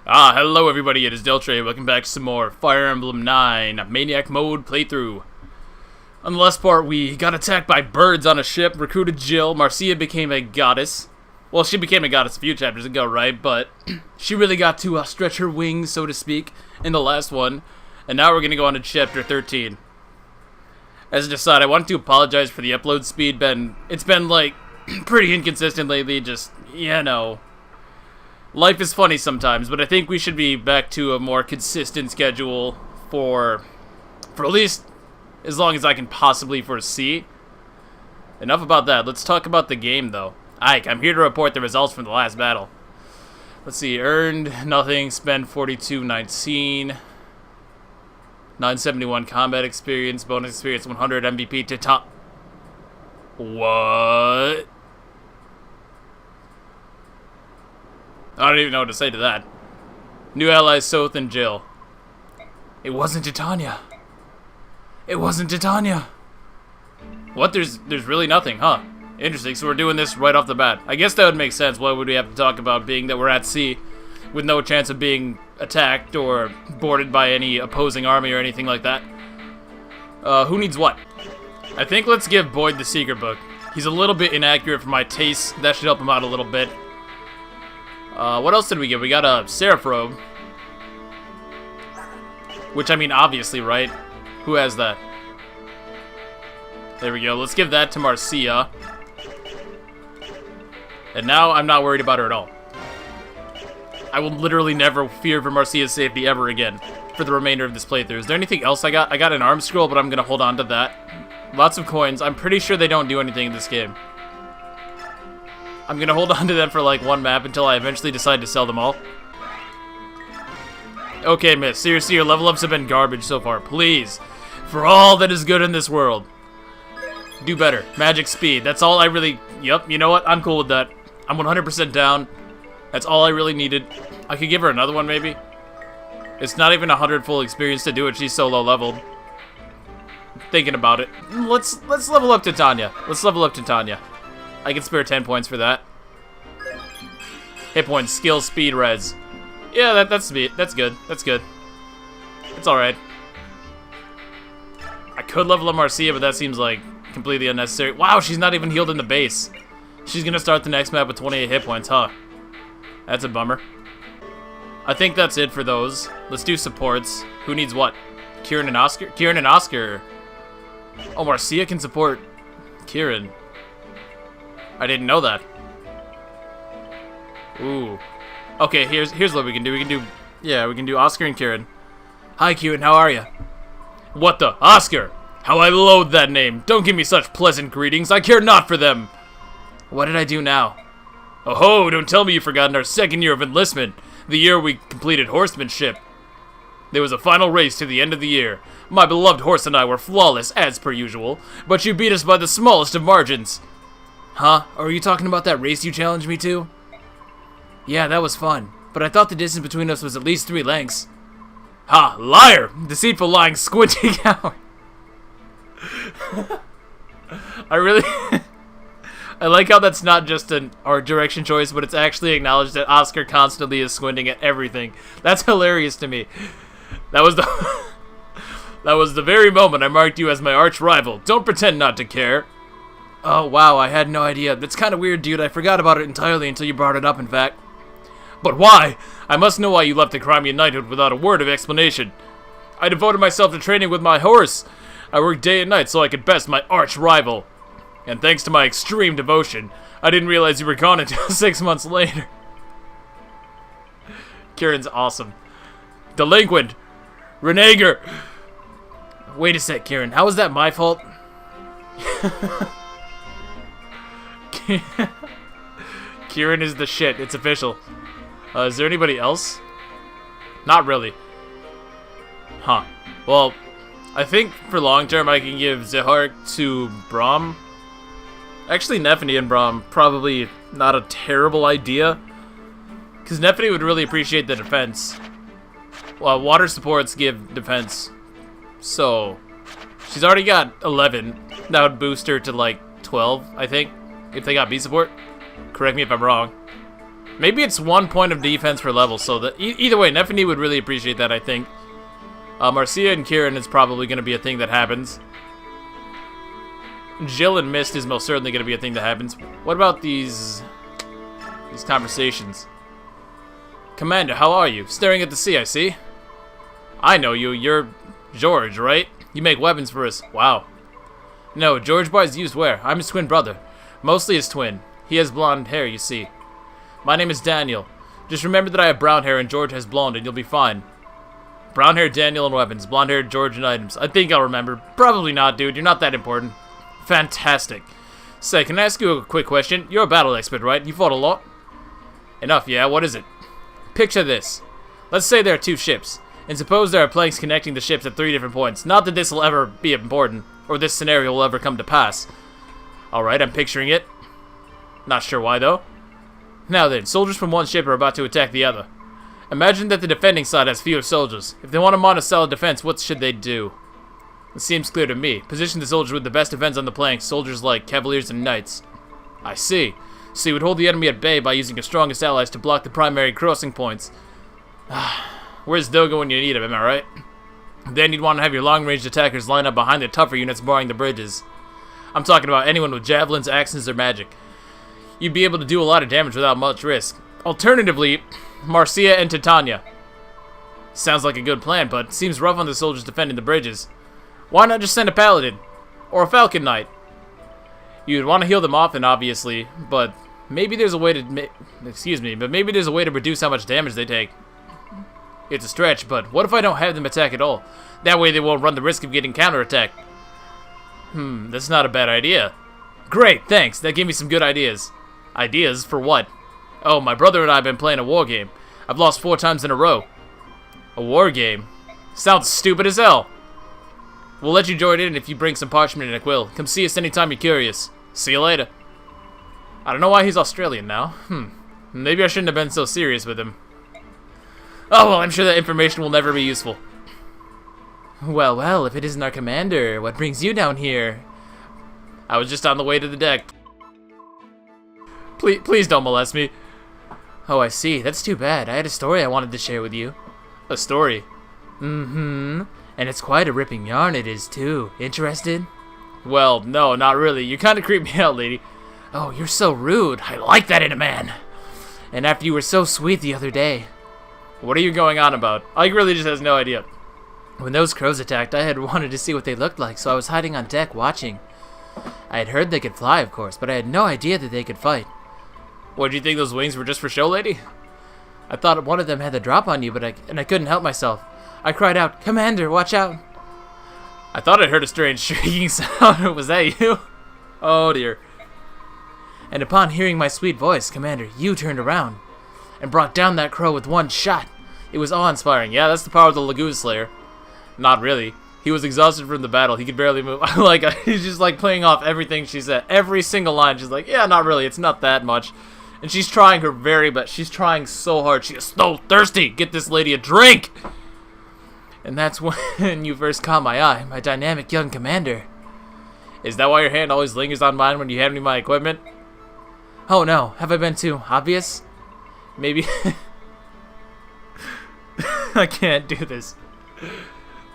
Hello everybody, it is Deltre. Welcome back to some more Fire Emblem 9 Maniac mode playthrough. On the last part, we got attacked by birds on a ship, recruited Jill, Marcia became a goddess. Well, she became a goddess a few chapters ago, right? But she really got to stretch her wings, so to speak, in the last one. And now we're going to go on to chapter 13. As I decided, I wanted to apologize for the upload speed. It's been, like, pretty inconsistent lately, just, you know. Life is funny sometimes, but I think we should be back to a more consistent schedule for at least as long as I can possibly foresee. Enough about that. Let's talk about the game, though. Ike, I'm here to report the results from the last battle. Let's see. Earned nothing. Spend 42.19. 971 combat experience. Bonus experience 100. MVP to top. What? I don't even know what to say to that. New allies Soth and Jill. It wasn't Titania. It wasn't Titania. What? There's really nothing, huh? Interesting, so we're doing this right off the bat. I guess that would make sense. Why would we have to talk about being that we're at sea with no chance of being attacked or boarded by any opposing army or anything like that? Who needs what? I think let's give Boyd the secret book. He's a little bit inaccurate for my taste. That should help him out a little bit. What else did we get? We got a Seraph Robe. Which, I mean, obviously, right? Who has that? There we go. Let's give that to Marcia. And now I'm not worried about her at all. I will literally never fear for Marcia's safety ever again for the remainder of this playthrough. Is there anything else I got? I got an arm scroll, but I'm going to hold on to that. Lots of coins. I'm pretty sure they don't do anything in this game. I'm gonna hold on to them for like one map until I eventually decide to sell them all. Okay, miss. Seriously, your level ups have been garbage so far. Please, for all that is good in this world, do better. Magic speed. That's all I really... Yep, you know what? I'm cool with that. I'm 100% down. That's all I really needed. I could give her another one, maybe. It's not even 100 full experience to do it. She's so low leveled. Thinking about it. Let's level up Titania. Let's level up Titania. I can spare 10 points for that. Hit points, skill, speed, res. Yeah, that's good. That's good. It's alright. I could level up Marcia, but that seems like completely unnecessary. Wow, she's not even healed in the base. She's gonna start the next map with 28 hit points, huh? That's a bummer. I think that's it for those. Let's do supports. Who needs what? Kieran and Oscar? Kieran and Oscar. Oh, Marcia can support Kieran. I didn't know that. Ooh. Okay, here's what we can do. We can do Oscar and Kieran. Hi, Kieran, how are you? What the? Oscar! How I loathe that name. Don't give me such pleasant greetings. I care not for them. What did I do now? Oh ho, don't tell me you've forgotten our second year of enlistment. The year we completed horsemanship. There was a final race to the end of the year. My beloved horse and I were flawless, as per usual. But you beat us by the smallest of margins. Huh? Are you talking about that race you challenged me to? Yeah, that was fun. But I thought the distance between us was at least 3 lengths. Ha! Liar! Deceitful, lying, squinting coward. I really... I like how that's not just an art direction choice, but it's actually acknowledged that Oscar constantly is squinting at everything. That's hilarious to me. That was the... that was the very moment I marked you as my arch rival. Don't pretend not to care. Oh, wow, I had no idea. That's kind of weird, dude. I forgot about it entirely until you brought it up, in fact. But why? I must know why you left the Crimean Knighthood without a word of explanation. I devoted myself to training with my horse. I worked day and night so I could best my arch rival. And thanks to my extreme devotion, I didn't realize you were gone until 6 months later. Kieran's awesome. Delinquent. Renegar. Wait a sec, Kieran. How is that my fault? Kieran is the shit. It's official. Is there anybody else? Not really. Huh. Well, I think for long term I can give Zehark to Braum. Actually, Nephany and Braum, probably not a terrible idea. Because Nephany would really appreciate the defense. Well, water supports give defense. So, she's already got 11. That would boost her to like 12, I think. If they got B support. Correct me if I'm wrong. Maybe it's 1 point of defense per level, so that either way, Neffany would really appreciate that, I think. Marcia and Kieran is probably going to be a thing that happens. Jill and Mist is most certainly going to be a thing that happens. What about these conversations? Commander, how are you? Staring at the sea, I see. I know you. You're George, right? You make weapons for us. Wow. No, George buys used wear. I'm his twin brother. Mostly his twin. He has blonde hair, you see. My name is Daniel. Just remember that I have brown hair and George has blonde, and you'll be fine. Brown hair, Daniel, and weapons. Blonde hair, George, and items. I think I'll remember. Probably not, dude. You're not that important. Fantastic. Say, can I ask you a quick question? You're a battle expert, right? You fought a lot? Enough, yeah? What is it? Picture this. Let's say there are 2 ships, and suppose there are planks connecting the ships at 3 different points. Not that this will ever be important, or this scenario will ever come to pass. Alright, I'm picturing it. Not sure why, though. Now then, soldiers from one ship are about to attack the other. Imagine that the defending side has fewer soldiers. If they want to mount a solid defense, what should they do? It seems clear to me. Position the soldiers with the best defense on the planks, soldiers like cavaliers and knights. I see. So you would hold the enemy at bay by using your strongest allies to block the primary crossing points. Where's Dogo when you need him, am I right? Then you'd want to have your long-range attackers line up behind the tougher units barring the bridges. I'm talking about anyone with javelins, axes, or magic. You'd be able to do a lot of damage without much risk. Alternatively, Marcia and Titania. Sounds like a good plan, but seems rough on the soldiers defending the bridges. Why not just send a paladin? Or a falcon knight? You'd want to heal them often, obviously, but maybe there's a way to... maybe there's a way to reduce how much damage they take. It's a stretch, but what if I don't have them attack at all? That way they won't run the risk of getting counterattacked. That's not a bad idea. Great, thanks. That gave me some good ideas. Ideas? For what? Oh, my brother and I have been playing a war game. I've lost 4 times in a row. A war game? Sounds stupid as hell. We'll let you join in if you bring some parchment and a quill. Come see us anytime you're curious. See you later. I don't know why he's Australian now. Maybe I shouldn't have been so serious with him. Oh, well, I'm sure that information will never be useful. Well, well, if it isn't our commander, what brings you down here? I was just on the way to the deck. Please don't molest me. Oh, I see. That's too bad. I had a story I wanted to share with you. A story? Mm-hmm. And it's quite a ripping yarn it is, too. Interested? Well, no, not really. You kind of creep me out, lady. Oh, you're so rude. I like that in a man. And after you were so sweet the other day. What are you going on about? Ike really just has no idea. When those crows attacked, I had wanted to see what they looked like, so I was hiding on deck watching. I had heard they could fly, of course, but I had no idea that they could fight. What, do you think those wings were just for show, lady? I thought one of them had the drop on you, but I couldn't help myself. I cried out, "Commander, watch out!" I thought I heard a strange shrieking sound. Was that you? Oh, dear. And upon hearing my sweet voice, Commander, you turned around and brought down that crow with one shot. It was awe-inspiring. Yeah, that's the power of the Lagoon Slayer. Not really. He was exhausted from the battle. He could barely move. He's just like playing off everything she said. Every single line, she's like, yeah, not really. It's not that much. And she's trying her very best. She's trying so hard. She is so thirsty. Get this lady a drink. And that's when you first caught my eye, my dynamic young commander. Is that why your hand always lingers on mine when you hand me my equipment? Oh no, have I been too obvious? Maybe... I can't do this.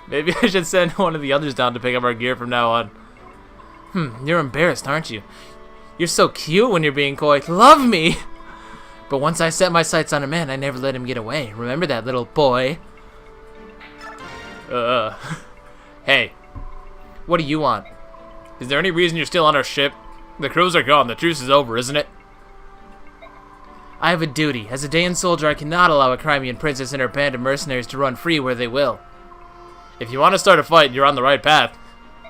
Maybe I should send one of the others down to pick up our gear from now on. You're embarrassed, aren't you? You're so cute when you're being coy. Love me! But once I set my sights on a man, I never let him get away. Remember that, little boy? Hey. What do you want? Is there any reason you're still on our ship? The crews are gone. The truce is over, isn't it? I have a duty. As a Dayan soldier, I cannot allow a Crimean princess and her band of mercenaries to run free where they will. If you want to start a fight, you're on the right path.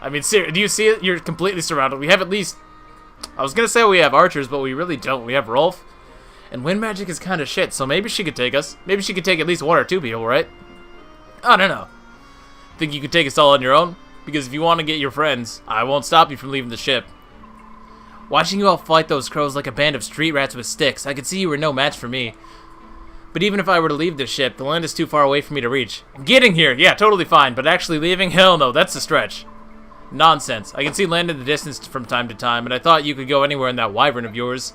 I mean, do you see it? You're completely surrounded. We have at least... I was going to say we have archers, but we really don't. We have Rolf. And wind magic is kind of shit, so maybe she could take us. Maybe she could take at least 1 or 2 people, right? I don't know. Think you could take us all on your own? Because if you want to get your friends, I won't stop you from leaving the ship. Watching you all fight those crows like a band of street rats with sticks, I could see you were no match for me. But even if I were to leave this ship, the land is too far away for me to reach. Getting here, yeah, totally fine, but actually leaving? Hell no, that's a stretch. Nonsense. I can see land in the distance from time to time, and I thought you could go anywhere in that wyvern of yours.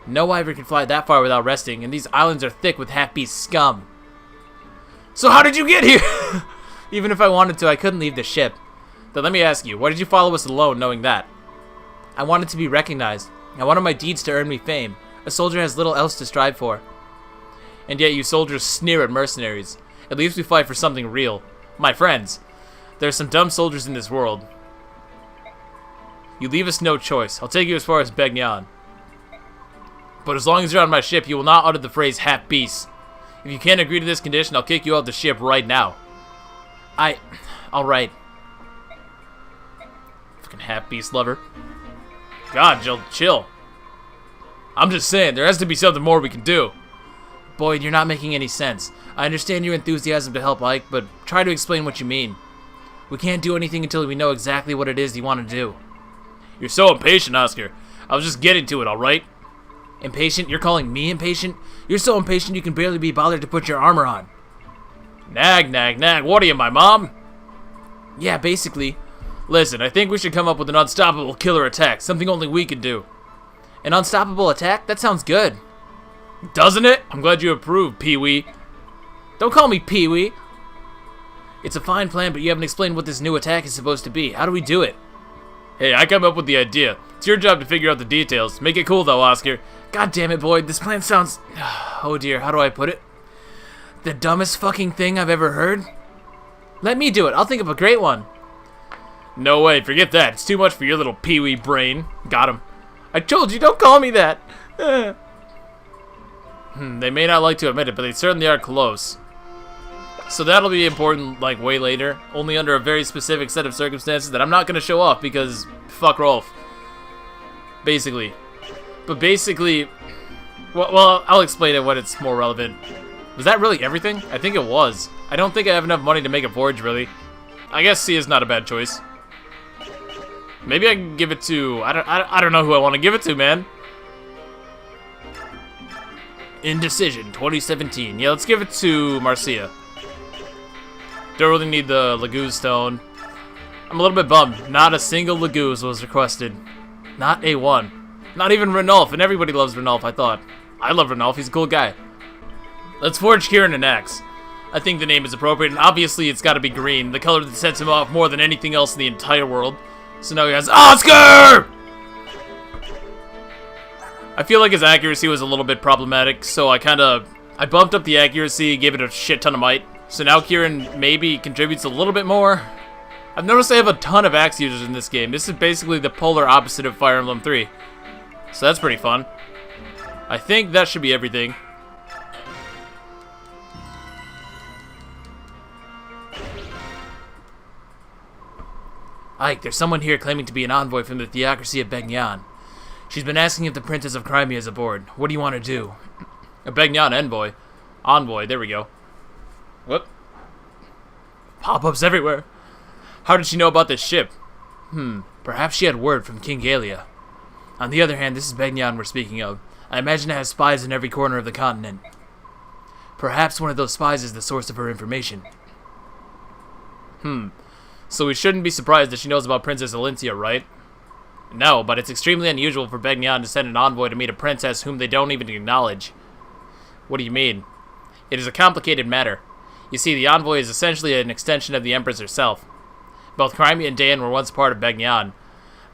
No wyvern can fly that far without resting, and these islands are thick with half-beast scum. So how did you get here? Even if I wanted to, I couldn't leave the ship. Then let me ask you, why did you follow us alone knowing that? I wanted to be recognized. I wanted my deeds to earn me fame. A soldier has little else to strive for. And yet you soldiers sneer at mercenaries. At least we fight for something real. My friends, there are some dumb soldiers in this world. You leave us no choice. I'll take you as far as Begnion. But as long as you're on my ship, you will not utter the phrase half-beast. If you can't agree to this condition, I'll kick you out the ship right now. Alright. Fucking half-beast lover. God, Jill, chill. I'm just saying, there has to be something more we can do. Boyd, you're not making any sense. I understand your enthusiasm to help Ike, but try to explain what you mean. We can't do anything until we know exactly what it is you want to do. You're so impatient, Oscar. I was just getting to it, alright? Impatient? You're calling me impatient? You're so impatient you can barely be bothered to put your armor on. Nag, nag, nag. What are you, my mom? Yeah, basically. Listen, I think we should come up with an unstoppable killer attack, something only we can do. An unstoppable attack? That sounds good. Doesn't it? I'm glad you approve, Pee-wee. Don't call me Pee-wee. It's a fine plan, but you haven't explained what this new attack is supposed to be. How do we do it? Hey, I come up with the idea. It's your job to figure out the details. Make it cool, though, Oscar. God damn it, Boyd. This plan sounds... Oh, dear. How do I put it? The dumbest fucking thing I've ever heard? Let me do it. I'll think of a great one. No way. Forget that. It's too much for your little Pee-wee brain. Got him. I told you, don't call me that. They may not like to admit it, but they certainly are close. So that'll be important, like, way later. Only under a very specific set of circumstances that I'm not going to show off because fuck Rolf. Basically. But basically... Well, I'll explain it when it's more relevant. Was that really everything? I think it was. I don't think I have enough money to make a forge, really. I guess C is not a bad choice. Maybe I can give it to... I don't know who I want to give it to, man. Indecision, 2017. Yeah, let's give it to Marcia. Don't really need the Laguz stone. I'm a little bit bummed. Not a single Laguz was requested. Not a one. Not even Ranulf, and everybody loves Ranulf, I thought. I love Ranulf, he's a cool guy. Let's forge Kieran an axe. I think the name is appropriate, and obviously it's gotta be green, the color that sets him off more than anything else in the entire world. So now he has Oscar! I feel like his accuracy was a little bit problematic, so I bumped up the accuracy, gave it a shit ton of might. So now Kieran maybe contributes a little bit more. I've noticed I have a ton of axe users in this game. This is basically the polar opposite of Fire Emblem 3. So that's pretty fun. I think that should be everything. Ike, there's someone here claiming to be an envoy from the Theocracy of Begnion. She's been asking if the Princess of Crimea is aboard. What do you want to do? A Begnion envoy. Envoy, there we go. Whoop. Pop-ups everywhere. How did she know about this ship? Perhaps she had word from King Galia. On the other hand, this is Begnion we're speaking of. I imagine it has spies in every corner of the continent. Perhaps one of those spies is the source of her information. So we shouldn't be surprised that she knows about Princess Alincia, right? No, but it's extremely unusual for Begnion to send an envoy to meet a princess whom they don't even acknowledge. What do you mean? It is a complicated matter. You see, the envoy is essentially an extension of the Empress herself. Both Crimea and Dayan were once part of Begnion.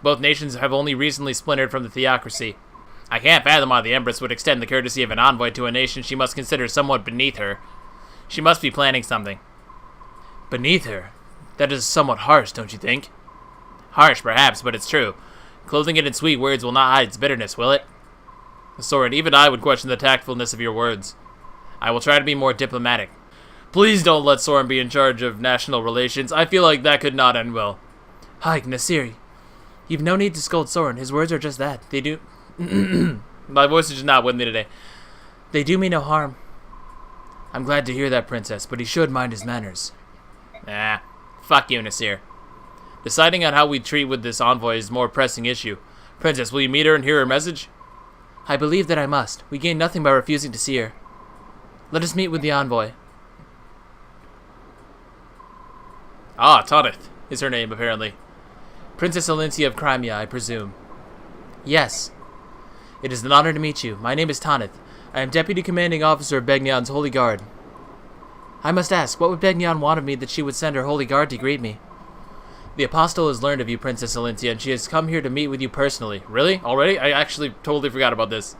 Both nations have only recently splintered from the Theocracy. I can't fathom why the Empress would extend the courtesy of an envoy to a nation she must consider somewhat beneath her. She must be planning something. Beneath her? That is somewhat harsh, don't you think? Harsh, perhaps, but it's true. Clothing it in sweet words will not hide its bitterness, will it? Soren, even I would question the tactfulness of your words. I will try to be more diplomatic. Please don't let Soren be in charge of national relations. I feel like that could not end well. Hi, Nasiri. You've no need to scold Soren. His words are just that. They do... My voice is just not with me today. They do me no harm. I'm glad to hear that, Princess, but he should mind his manners. Fuck you, Nasir. Deciding on how we treat with this envoy is a more pressing issue. Princess, will you meet her and hear her message? I believe that I must. We gain nothing by refusing to see her. Let us meet with the envoy. Ah, Tanith is her name, apparently. Princess Alincia of Crimea, I presume. Yes. It is an honor to meet you. My name is Tanith. I am Deputy Commanding Officer of Begnion's Holy Guard. I must ask, what would Begnion want of me that she would send her Holy Guard to greet me? The Apostle has learned of you, Princess Alintia, and she has come here to meet with you personally. Really? Already? I actually totally forgot about this.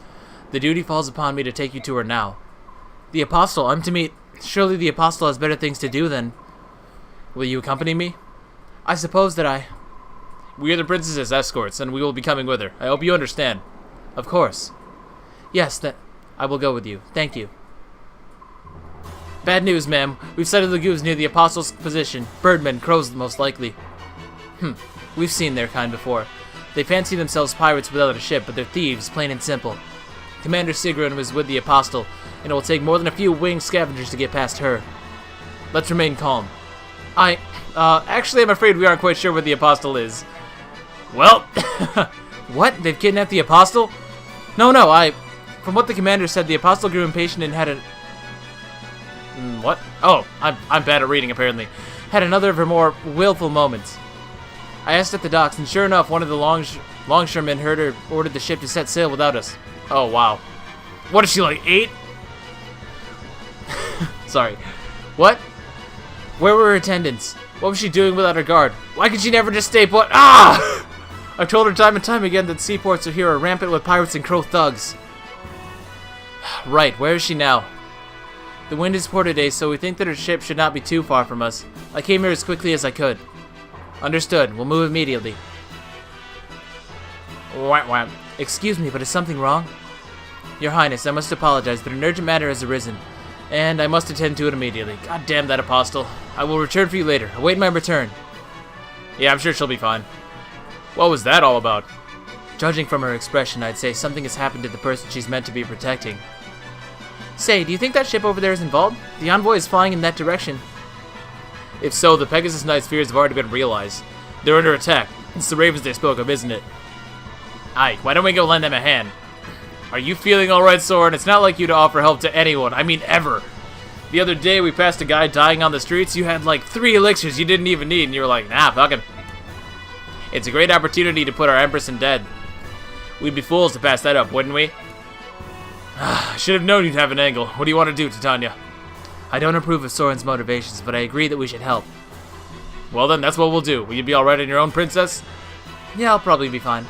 The duty falls upon me to take you to her now. The Apostle? I'm to meet... Surely the Apostle has better things to do than... Will you accompany me? I suppose that I... We are the princess's escorts, and we will be coming with her. I hope you understand. Of course. Yes, that... I will go with you. Thank you. Bad news, ma'am. We've sighted lagoons near the Apostle's position. Birdmen, crows most likely. We've seen their kind before. They fancy themselves pirates without a ship, but they're thieves, plain and simple. Commander Sigrun was with the Apostle, and it will take more than a few winged scavengers to get past her. Let's remain calm. Actually, I'm afraid we aren't quite sure where the Apostle is. Well, What? They've kidnapped the Apostle? No, from what the commander said, the Apostle grew impatient and had a... What? Oh, I'm bad at reading, apparently. Had another of her more willful moments. I asked at the docks, and sure enough, one of the longshoremen heard her ordered the ship to set sail without us. Oh, wow. What is she, like 8? Sorry. What? Where were her attendants? What was she doing without her guard? Why could she never just stay put? Ah! I've told her time and time again that seaports are here are rampant with pirates and crow thugs. Right, where is she now? The wind is poor today, so we think that her ship should not be too far from us. I came here as quickly as I could. Understood. We'll move immediately. Wah. Excuse me, but is something wrong? Your Highness, I must apologize, but an urgent matter has arisen, and I must attend to it immediately. God damn that Apostle. I will return for you later. Await my return. Yeah, I'm sure she'll be fine. What was that all about? Judging from her expression, I'd say something has happened to the person she's meant to be protecting. Say, do you think that ship over there is involved? The envoy is flying in that direction. If so, the Pegasus Knight's fears have already been realized. They're under attack. It's the ravens they spoke of, isn't it? Aye, why don't we go lend them a hand? Are you feeling alright, Soren? It's not like you to offer help to anyone. I mean, ever. The other day, we passed a guy dying on the streets. You had like 3 elixirs you didn't even need, and you were like, nah, fuck him. It's a great opportunity to put our Empress in dead. We'd be fools to pass that up, wouldn't we? I should have known you'd have an angle. What do you want to do, Titania? I don't approve of Soren's motivations, but I agree that we should help. Well then, that's what we'll do. Will you be alright on your own, princess? Yeah, I'll probably be fine.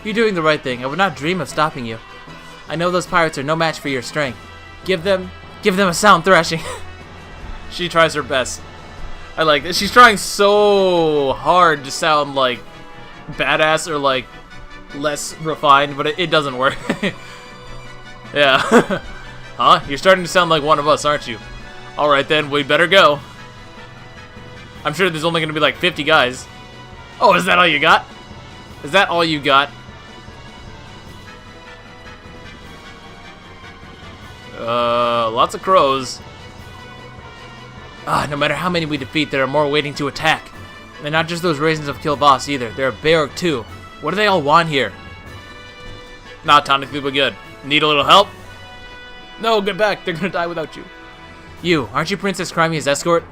You're doing the right thing. I would not dream of stopping you. I know those pirates are no match for your strength. Give them a sound thrashing. She tries her best. I like that. She's trying so hard to sound like badass or like less refined, but it doesn't work. Yeah. Huh? You're starting to sound like one of us, aren't you? Alright then, we better go. I'm sure there's only going to be like 50 guys. Oh, is that all you got? Is that all you got? Lots of crows. No matter how many we defeat, there are more waiting to attack. And not just those raisins of Kilvoss either. There are Beorg too. What do they all want here? Nah, technically we're good. Need a little help? No, get back. They're gonna die without you. You, aren't you Princess Crimeia's escort?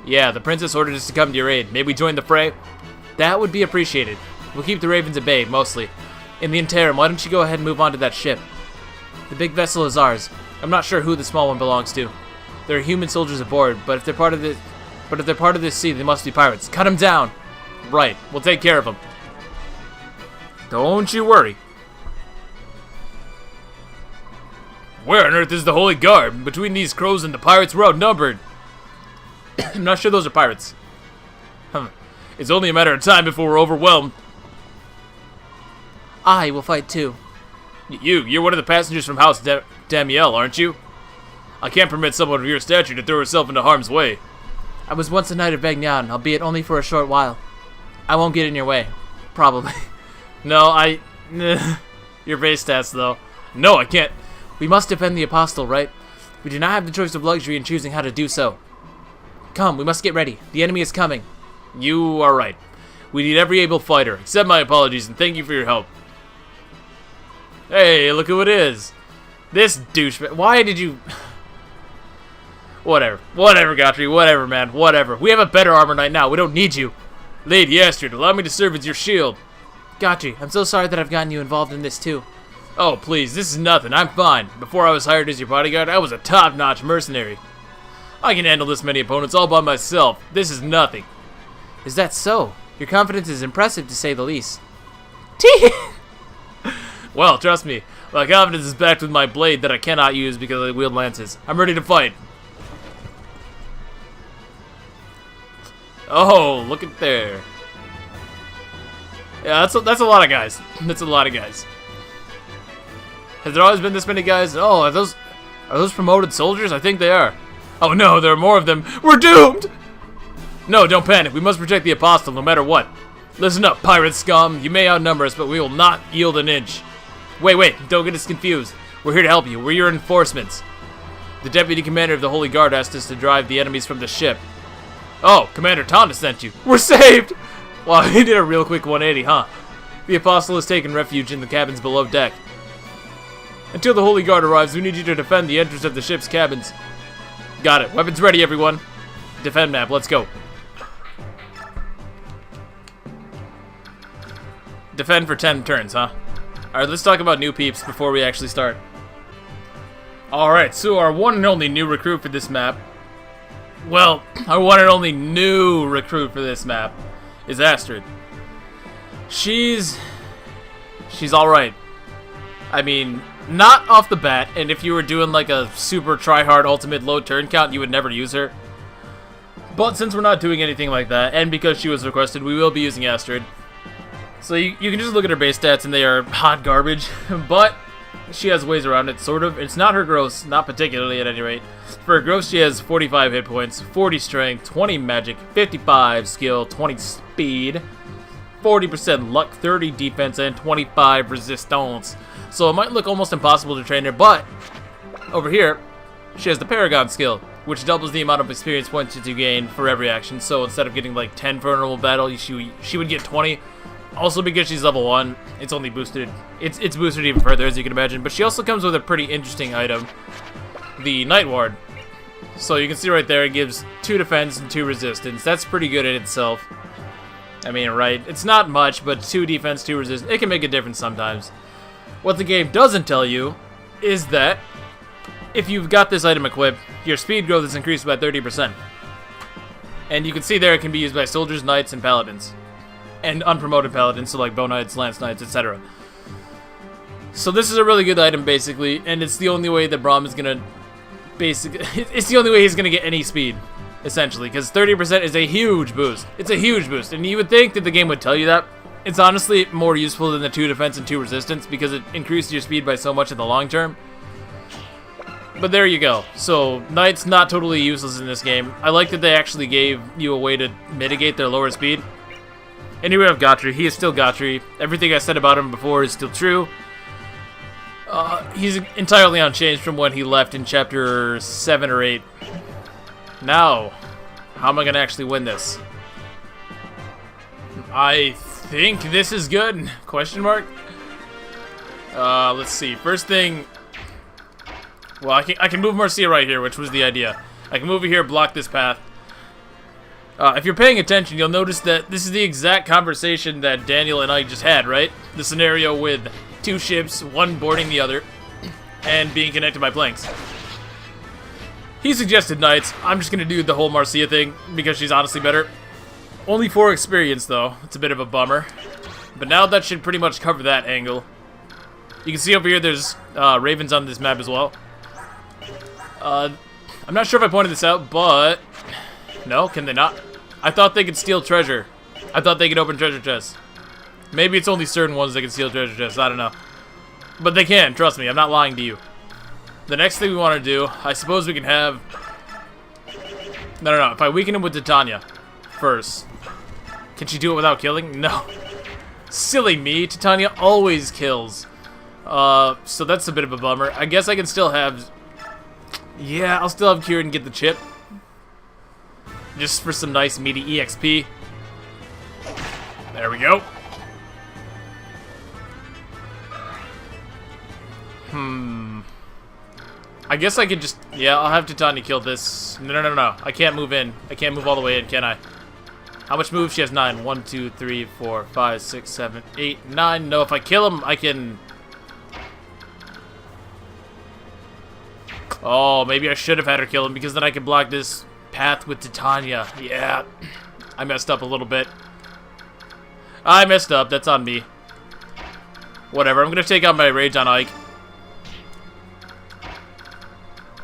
Yeah, the princess ordered us to come to your aid. Maybe join the fray? That would be appreciated. We'll keep the ravens at bay, mostly. In the interim, why don't you go ahead and move on to that ship? The big vessel is ours. I'm not sure who the small one belongs to. There are human soldiers aboard, but if they're part of this sea, they must be pirates. Cut them down! Right, we'll take care of them. Don't you worry. Where on earth is the Holy Guard? Between these crows and the pirates, we're outnumbered. I'm not sure those are pirates. It's only a matter of time before we're overwhelmed. I will fight too. You're one of the passengers from House Damiel, aren't you? I can't permit someone of your stature to throw herself into harm's way. I was once a knight of Begnion, albeit only for a short while. I won't get in your way. Probably. No, your base stats, though. No, I can't. We must defend the Apostle, right? We do not have the choice of luxury in choosing how to do so. Come, we must get ready. The enemy is coming. You are right. We need every able fighter. Accept my apologies and thank you for your help. Hey, look who it is. This douchebag. Why did you... Whatever, Godfrey. Whatever, man. Whatever. We have a better armor knight now. We don't need you. Lady Astrid, allow me to serve as your shield. Godfrey, I'm so sorry that I've gotten you involved in this too. Oh, please, this is nothing. I'm fine. Before I was hired as your bodyguard, I was a top-notch mercenary. I can handle this many opponents all by myself. This is nothing. Is that so? Your confidence is impressive, to say the least. Well, trust me, my confidence is backed with my blade that I cannot use because I wield lances. I'm ready to fight. Oh, look at there. Yeah, that's a lot of guys. That's a lot of guys. Has there always been this many guys? Oh, are those promoted soldiers? I think they are. Oh no, there are more of them. We're doomed! No, don't panic. We must protect the Apostle no matter what. Listen up, pirate scum. You may outnumber us, but we will not yield an inch. Wait, don't get us confused. We're here to help you. We're your enforcements. The deputy commander of the Holy Guard asked us to drive the enemies from the ship. Oh, Commander Tonda sent you. We're saved! Wow, he did a real quick 180, huh? The Apostle has taken refuge in the cabins below deck. Until the Holy Guard arrives, we need you to defend the entrance of the ship's cabins. Got it. Weapons ready, everyone. Defend map. Let's go. Defend for 10 turns, huh? Alright, let's talk about new peeps before we actually start. Alright, so our one and only new recruit for this map. Well, our one and only new recruit for this map is Astrid. She's alright. I mean, not off the bat, and if you were doing like a super try-hard ultimate low turn count, you would never use her. But since we're not doing anything like that, and because she was requested, we will be using Astrid. So you can just look at her base stats and they are hot garbage, but she has ways around it, sort of. It's not her gross, not particularly at any rate. For her gross, she has 45 hit points, 40 strength, 20 magic, 55 skill, 20 speed, 40% luck, 30 defense, and 25 resistance. So it might look almost impossible to train her, but over here, she has the Paragon skill, which doubles the amount of experience points that you gain for every action. So instead of getting like 10 for a normal battle, she would get 20. Also, because she's level 1, it's only boosted. It's boosted even further, as you can imagine. But she also comes with a pretty interesting item, the Night Ward. So you can see right there, it gives 2 defense and 2 resistance. That's pretty good in itself. I mean, right? It's not much, but 2 defense, 2 resistance, it can make a difference sometimes. What the game doesn't tell you is that if you've got this item equipped, your speed growth is increased by 30%. And you can see there it can be used by soldiers, knights, and paladins. And unpromoted paladins, so like bow knights, lance knights, etc. So this is a really good item, basically, and it's the only way that Braum is gonna it's the only way he's gonna get any speed, essentially, because 30% is a huge boost. It's a huge boost, and you would think that the game would tell you that. It's honestly more useful than the 2 defense and 2 resistance because it increases your speed by so much in the long term. But there you go. So knights not totally useless in this game. I like that they actually gave you a way to mitigate their lower speed. Anyway, of Gautry, he is still Gautry. Everything I said about him before is still true. He's entirely unchanged from when he left in chapter 7 or 8. Now, how am I going to actually win this? I think this is good. Question mark? Let's see. First thing... Well, I can move Marcia right here, which was the idea. I can move her here, block this path. If you're paying attention, you'll notice that this is the exact conversation that Daniel and I just had, right? The scenario with 2 ships, one boarding the other, and being connected by planks. He suggested knights. I'm just going to do the whole Marcia thing, because she's honestly better. Only 4 experience, though. It's a bit of a bummer. But now that should pretty much cover that angle. You can see over here there's ravens on this map as well. I'm not sure if I pointed this out, but... No, can they not? I thought they could steal treasure. I thought they could open treasure chests. Maybe it's only certain ones that can steal treasure chests. I don't know. But they can, trust me. I'm not lying to you. The next thing we want to do, I suppose we can have... No. If I weaken him with Titania first. Can she do it without killing? No. Silly me. Titania always kills. So that's a bit of a bummer. I guess I can still have... Yeah, I'll still have Kieran get the chip. Just for some nice meaty EXP. There we go. I guess I could just... Yeah, I'll have Titania kill this. No. I can't move in. I can't move all the way in, can I? How much move? She has 9. 1, 2, 3, 4, 5, 6, 7, 8, 9. No, if I kill him, I can... Oh, maybe I should have had her kill him because then I could block this path with Titania. Yeah, I messed up a little bit. I messed up. That's on me. Whatever. I'm going to take out my rage on Ike.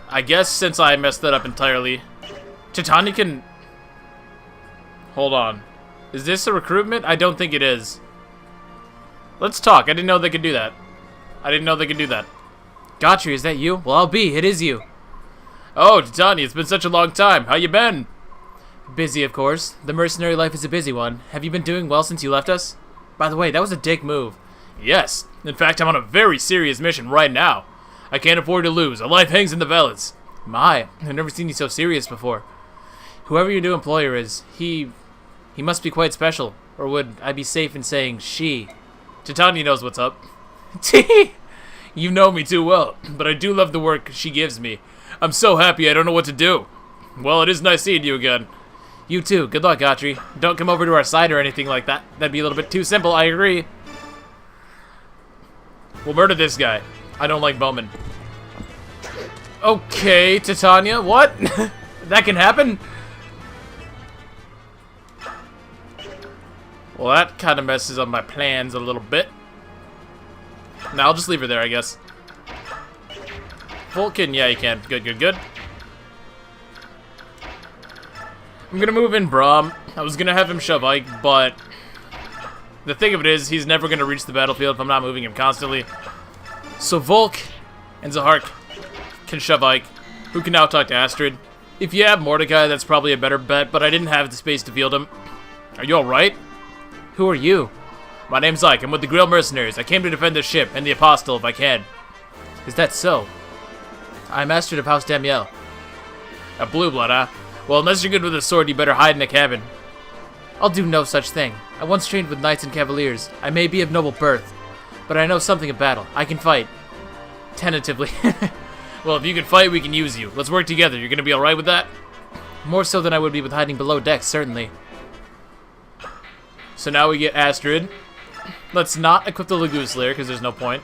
I guess since I messed that up entirely, Titania can... Hold on. Is this a recruitment? I don't think it is. Let's talk. I didn't know they could do that. I didn't know they could do that. Gotri, is that you? Well, I'll be. It is you. Oh, Titania, it's been such a long time. How you been? Busy, of course. The mercenary life is a busy one. Have you been doing well since you left us? By the way, that was a dick move. Yes. In fact, I'm on a very serious mission right now. I can't afford to lose. A life hangs in the balance. My, I've never seen you so serious before. Whoever your new employer is, he must be quite special. Or would I be safe in saying she? Titania knows what's up. Tee! You know me too well, but I do love the work she gives me. I'm so happy I don't know what to do. Well, it is nice seeing you again. You too. Good luck, Gotri. Don't come over to our side or anything like that. That'd be a little bit too simple, I agree. We'll murder this guy. I don't like Bowman. Okay, Titania, what? That can happen? Well, that kind of messes up my plans a little bit. Now I'll just leave her there, I guess. Vulcan, yeah, you can. Good, good, good. I'm gonna move in Braum. I was gonna have him shove Ike, but the thing of it is, he's never gonna reach the battlefield if I'm not moving him constantly. So Volk and Zahark can shove Ike, who can now talk to Astrid. If you have Mordecai, that's probably a better bet, but I didn't have the space to field him. Are you alright? Who are you? My name's Ike. I'm with the Grill Mercenaries. I came to defend the ship and the Apostle if I can. Is that so? I'm Astrid of House Damiel. A blue blood, huh? Well, unless you're good with a sword, you better hide in a cabin. I'll do no such thing. I once trained with knights and cavaliers. I may be of noble birth, but I know something of battle. I can fight. Tentatively. Well, if you can fight, we can use you. Let's work together. You're gonna be alright with that? More so than I would be with hiding below decks, certainly. So now we get Astrid. Let's not equip the Lagoon Slayer, because there's no point.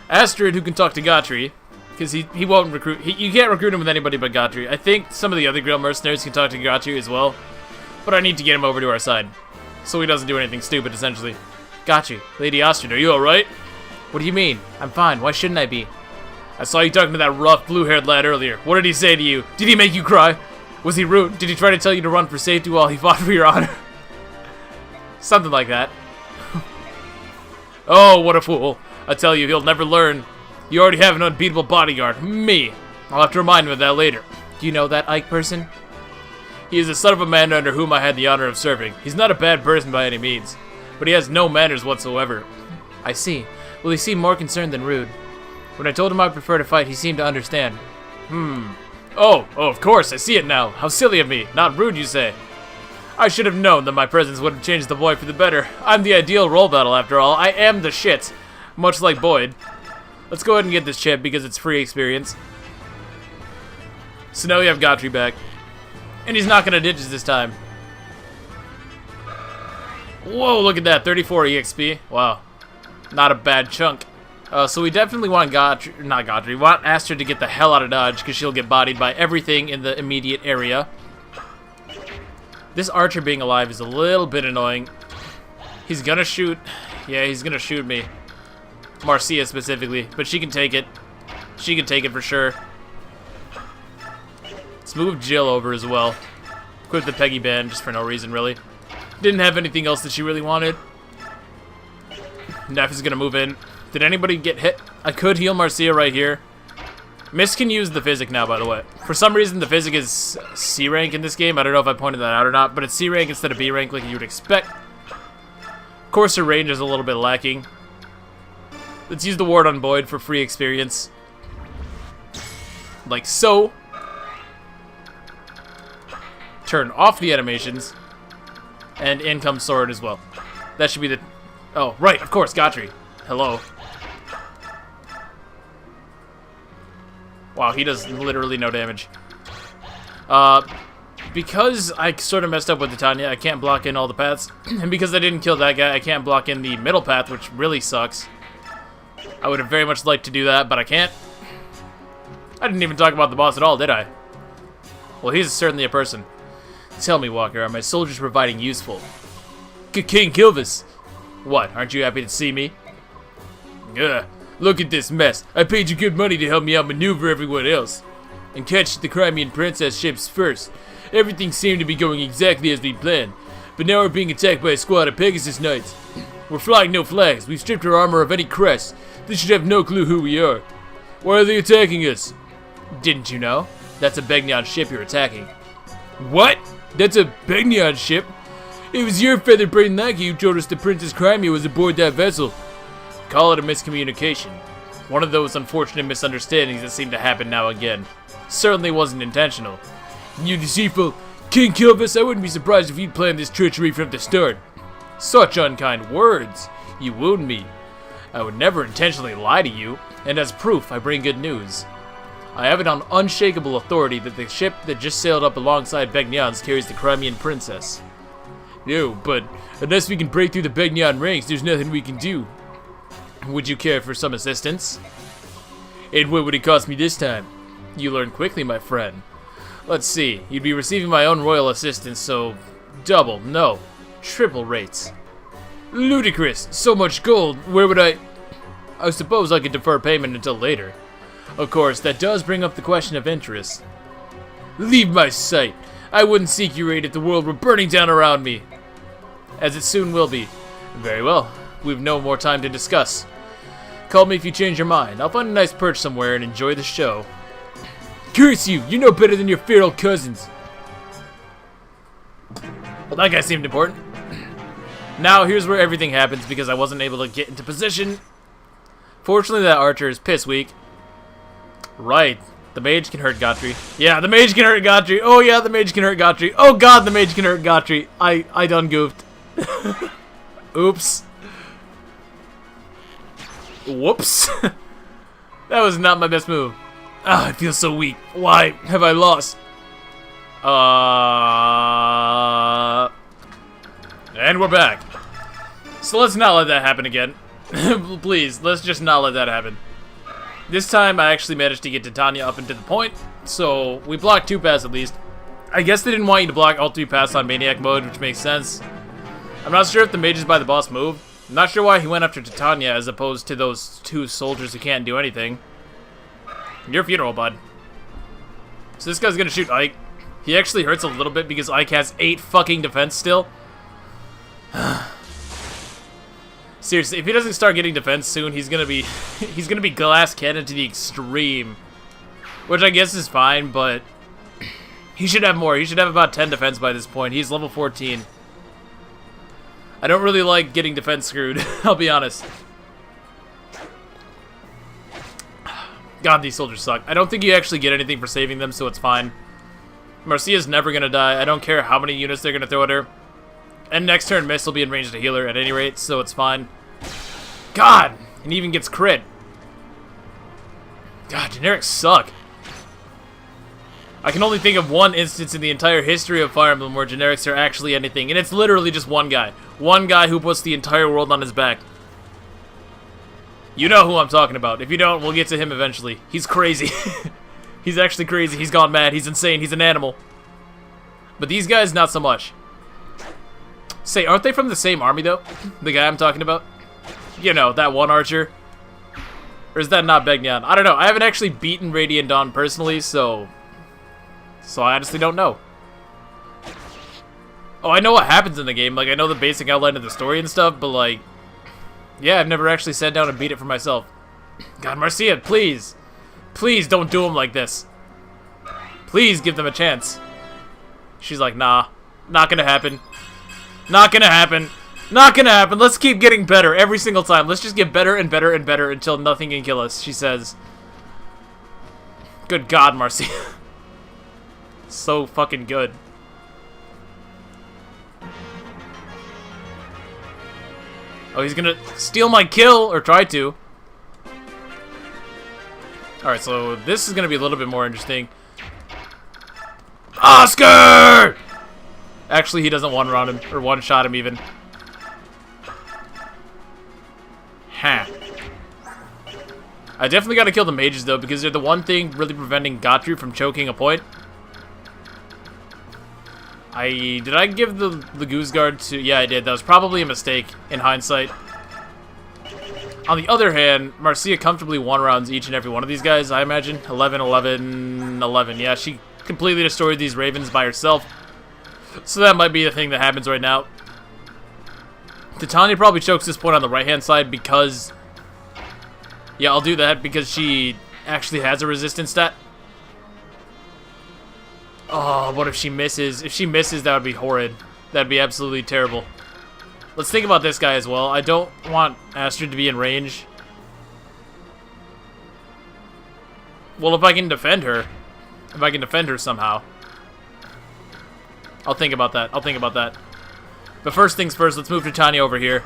Astrid, who can talk to Gotri, because he won't recruit. You can't recruit him with anybody but Gotri. I think some of the other Grill Mercenaries can talk to Gotri as well, but I need to get him over to our side, so he doesn't do anything stupid, essentially. Gotri. Lady Astrid, are you alright? What do you mean? I'm fine. Why shouldn't I be? I saw you talking to that rough, blue-haired lad earlier. What did he say to you? Did he make you cry? Was he rude? Did he try to tell you to run for safety while he fought for your honor? Something like that. Oh, what a fool. I tell you, he'll never learn. You already have an unbeatable bodyguard. Me. I'll have to remind him of that later. Do you know that Ike person? He is the son of a man under whom I had the honor of serving. He's not a bad person by any means, but he has no manners whatsoever. I see. Well, he seemed more concerned than rude. When I told him I'd prefer to fight, he seemed to understand. Oh, of course, I see it now. How silly of me. Not rude, you say. I should have known that my presence would have changed the boy for the better. I'm the ideal role battle, after all. I am the shit. Much like Boyd. Let's go ahead and get this chip because it's free experience. So now we have Gotri back. And he's not going to ditch us this time. Whoa, look at that. 34 EXP. Wow. Not a bad chunk. So we definitely want we want Astrid to get the hell out of Dodge because she'll get bodied by everything in the immediate area. This archer being alive is a little bit annoying. He's gonna shoot. Yeah, he's gonna shoot me. Marcia specifically, but she can take it. She can take it for sure. Let's move Jill over as well. Equip the Peggy band just for no reason, really. Didn't have anything else that she really wanted. Neff is gonna move in. Did anybody get hit? I could heal Marcia right here. Miss can use the Physic now, by the way. For some reason, the Physic is C rank in this game. I don't know if I pointed that out or not, but it's C rank instead of B rank like you would expect. Of course, her range is a little bit lacking. Let's use the ward on Boyd for free experience. Like so. Turn off the animations. And in comes sword as well. That should be the... Oh, right, of course, Gotri. Hello. Wow, he does literally no damage. Because I sort of messed up with Titania, I can't block in all the paths. And because I didn't kill that guy, I can't block in the middle path, which really sucks. I would have very much liked to do that, but I can't. I didn't even talk about the boss at all, did I? Well, he's certainly a person. Tell me, Walker, are my soldiers providing useful? King Kilvis! What, aren't you happy to see me? Ugh, look at this mess. I paid you good money to help me outmaneuver everyone else. And catch the Crimean Princess ships first. Everything seemed to be going exactly as we planned. But now we're being attacked by a squad of Pegasus Knights. We're flying no flags. We've stripped our armor of any crest. They should have no clue who we are. Why are they attacking us? Didn't you know? That's a Begnion ship you're attacking. What? That's a Begnion ship? It was your feather-brained lackey who told us the Princess Crimea was aboard that vessel. Call it a miscommunication. One of those unfortunate misunderstandings that seem to happen now and again. Certainly wasn't intentional. You deceitful King Kilvis, I wouldn't be surprised if you'd planned this treachery from the start. Such unkind words. You wound me. I would never intentionally lie to you, and as proof, I bring good news. I have it on unshakable authority that the ship that just sailed up alongside Begnion's carries the Crimean Princess. No, but unless we can break through the Begnion ranks, there's nothing we can do. Would you care for some assistance? And what would it cost me this time? You learn quickly, my friend. Let's see, you'd be receiving my own royal assistance, so double, no, triple rates. Ludicrous, so much gold, where would I suppose I could defer payment until later. Of course, that does bring up the question of interest. Leave my sight. I wouldn't seek your aid if the world were burning down around me. As it soon will be. Very well, we've no more time to discuss. Call me if you change your mind. I'll find a nice perch somewhere and enjoy the show. Curse you! You know better than your feral cousins. Well, that guy seemed important. Now, here's where everything happens because I wasn't able to get into position. Fortunately, that archer is piss weak. Right. The mage can hurt Gotri. Yeah, the mage can hurt Gotri. Oh, yeah, the mage can hurt Gotri. Oh, God, the mage can hurt Gotri. I done goofed. Oops. Whoops. That was not my best move. Ah, I feel so weak. Why have I lost? And we're back. So let's not let that happen again. Please, let's just not let that happen. This time, I actually managed to get Titania up into the point, so we blocked 2 paths at least. I guess they didn't want you to block all 3 paths on Maniac mode, which makes sense. I'm not sure if the mages by the boss move. I'm not sure why he went after Titania as opposed to those 2 soldiers who can't do anything. Your funeral, bud. So this guy's gonna shoot Ike. He actually hurts a little bit because Ike has 8 fucking defense still. Seriously, if he doesn't start getting defense soon, he's gonna be glass cannon to the extreme. Which I guess is fine, but he should have more. He should have about 10 defense by this point. He's level 14. I don't really like getting defense screwed, I'll be honest. God, these soldiers suck. I don't think you actually get anything for saving them, so it's fine. Marcia's never gonna die. I don't care how many units they're gonna throw at her. And next turn, Miss will be in range to heal her at any rate, so it's fine. God! And he even gets crit. God, generics suck. I can only think of one instance in the entire history of Fire Emblem where generics are actually anything, and it's literally just one guy. One guy who puts the entire world on his back. You know who I'm talking about. If you don't, we'll get to him eventually. He's crazy. He's actually crazy. He's gone mad. He's insane. He's an animal. But these guys, not so much. Say, aren't they from the same army, though? The guy I'm talking about? You know, that one archer. Or is that not Begnion? I don't know. I haven't actually beaten Radiant Dawn personally, so I honestly don't know. Oh, I know what happens in the game. Like, I know the basic outline of the story and stuff, but, like, yeah, I've never actually sat down and beat it for myself. God, Marcia, please. Please don't do them like this. Please give them a chance. She's like, nah, not gonna happen. Not gonna happen. Not gonna happen. Let's keep getting better every single time. Let's just get better and better and better until nothing can kill us, she says. Good God, Marcia. So fucking good. Oh, he's gonna steal my kill, or try to. Alright, so this is gonna be a little bit more interesting. Oscar! Actually, he doesn't one-round him, or one-shot him even. Ha. I definitely gotta kill the mages, though, because they're the one thing really preventing Gotru from choking a point. Did I give the Goose Guard to... Yeah, I did. That was probably a mistake, in hindsight. On the other hand, Marcia comfortably one-rounds each and every one of these guys, I imagine. 11, 11, 11. Yeah, she completely destroyed these ravens by herself. So that might be the thing that happens right now. Titania probably chokes this point on the right-hand side because... Yeah, I'll do that because she actually has a resistance stat. Oh, what if she misses? If she misses, that would be horrid. That'd be absolutely terrible. Let's think about this guy as well. I don't want Astrid to be in range. Well, if I can defend her. If I can defend her somehow. I'll think about that. I'll think about that. But first things first, let's move Titania over here.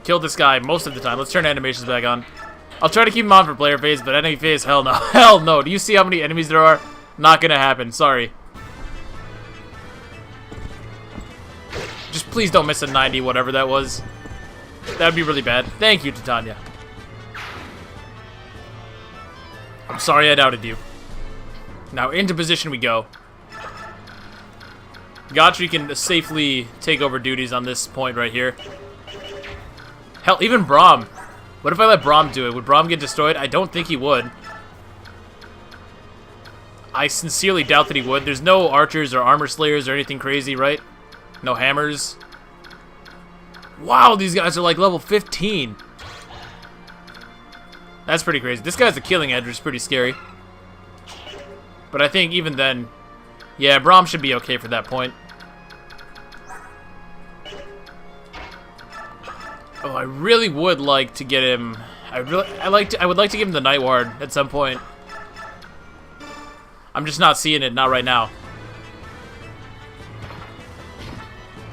Kill this guy most of the time. Let's turn animations back on. I'll try to keep him on for player phase, but enemy phase, hell no. Hell no. Do you see how many enemies there are? Not gonna happen. Sorry. Just please don't miss a 90, whatever that was. That'd be really bad. Thank you, Titania. I'm sorry I doubted you. Now, into position we go. Gotri can safely take over duties on this point right here. Hell, even Braum. What if I let Braum do it? Would Braum get destroyed? I don't think he would. I sincerely doubt that he would. There's no archers or armor slayers or anything crazy, right? No hammers. Wow, these guys are like level 15. That's pretty crazy. This guy's a killing edge, which is pretty scary. But I think even then... Yeah, Braum should be okay for that point. Oh, I really would like to get him... I would like to give him the Night Ward at some point. I'm just not seeing it, not right now.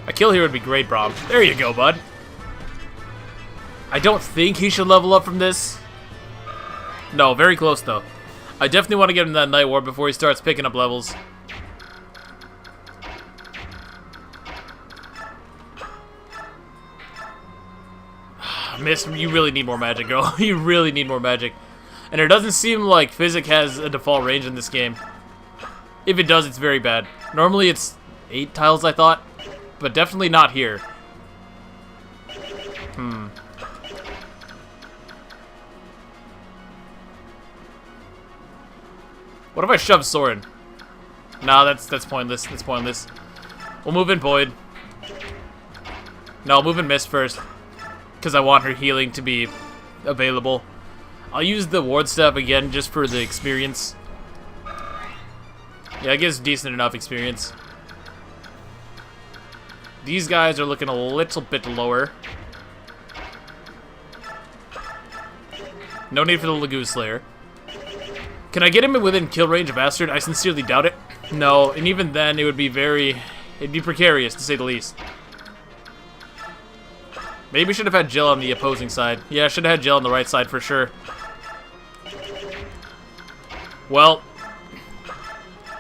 A kill here would be great, Braum. There you go, bud. I don't think he should level up from this. No, very close, though. I definitely want to get him that Night Ward before he starts picking up levels. Miss, you really need more magic, girl. You really need more magic. And it doesn't seem like Physic has a default range in this game. If it does, it's very bad. Normally it's 8 tiles, I thought. But definitely not here. What if I shove Soren? Nah, that's pointless. That's pointless. We'll move in Boyd. No, I'll move in Mist first. Because I want her healing to be available. I'll use the ward step again just for the experience. Yeah, I guess decent enough experience. These guys are looking a little bit lower. No need for the Lagoon Slayer. Can I get him within kill range of Astrid? I sincerely doubt it. No, and even then it would be it'd be precarious to say the least. Maybe should have had Jill on the opposing side. Yeah, I should have had Jill on the right side for sure. Well,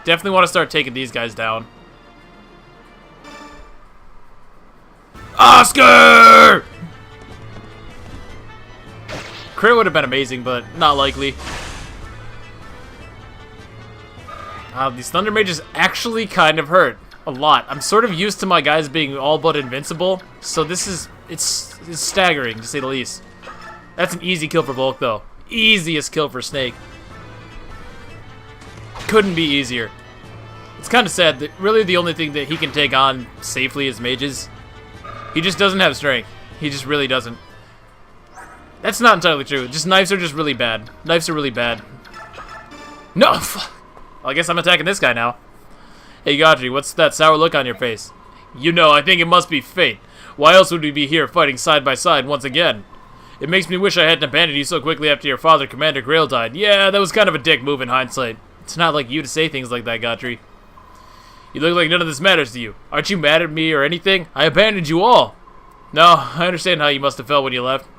definitely want to start taking these guys down. Oscar! Crit would have been amazing, but not likely. These Thunder Mages actually kind of hurt a lot. I'm sort of used to my guys being all but invincible, so this is... It's staggering, to say the least. That's an easy kill for Volk, though. Easiest kill for Snake. Couldn't be easier. It's kind of sad that really the only thing that he can take on safely is mages. He just doesn't have strength. He just really doesn't. That's not entirely true. Just knives are just really bad. Knives are really bad. No! Well, I guess I'm attacking this guy now. Hey, Godry, what's that sour look on your face? You know, I think it must be fate. Why else would we be here fighting side by side once again? It makes me wish I hadn't abandoned you so quickly after your father, Commander Grail, died. Yeah, that was kind of a dick move in hindsight. It's not like you to say things like that, Godry. You look like none of this matters to you. Aren't you mad at me or anything? I abandoned you all. No, I understand how you must have felt when you left.